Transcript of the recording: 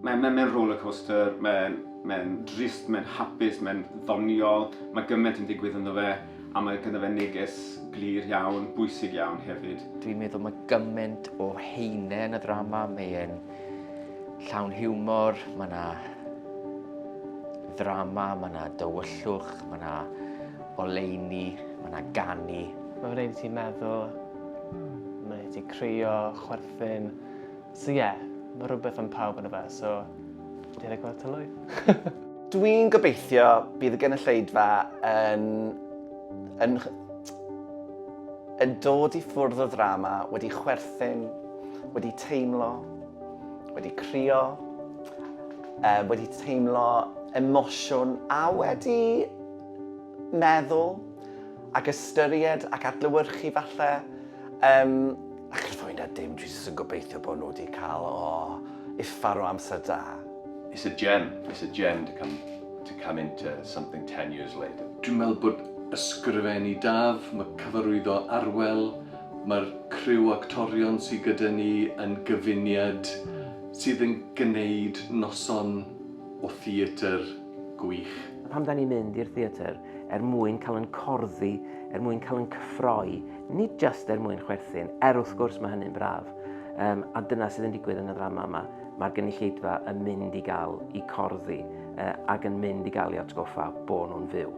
Mae'n rollercoaster, mae'n drist, mae'n hapus, mae'n ddoniol, mae gymaint yn digwydd ynddo fe, a mae gyda fe neges glir iawn, bwysig iawn hefyd. Dwi'n meddwl mae gymaint o heine yn y ddrama, mae'n llawn hiwmor, mae yna ddrama, mae yna dywyllwch, mae yna oleuni, mae yna ganu. Mae'n gwneud i ti meddwl, mae'n gwneud i ti crio, chwerthin. So ie, mae rhywbeth am pawb yn y fe, so dwi'n ei gweld Tylwyth. Dwi'n gobeithio bydd y gynulleidfa yn dod i ffwrdd o ddrama wedi chwerthin, wedi teimlo, wedi crio, wedi teimlo emosiwn a wedi meddwl ac ystyried ac adlewyrchu falle. Ac rwy'n dim, dwi jyst yn gobeithio bod nhw wedi cael uffar o amser da. It's a gem to come into something 10 years later. Dwi'n meddwl bod ysgrifennu daf, mae cyfarwyddo arwel, mae'r criw actorion sydd gyda ni yn gyfuniad sydd yn gwneud noson o theatr gwych. Pam da ni'n mynd i'r theatr mwyn cael yn corddi, mwyn cael yn cyffroi, nid jyst mwyn chwerthin, wrth gwrs mae hynny'n braf. A dyna sydd yn digwydd yn y ddrama yma. Mae'r gynulleidfa yn mynd i gael i corddi ac yn mynd i gael i atgoffa bod nhw'n fyw.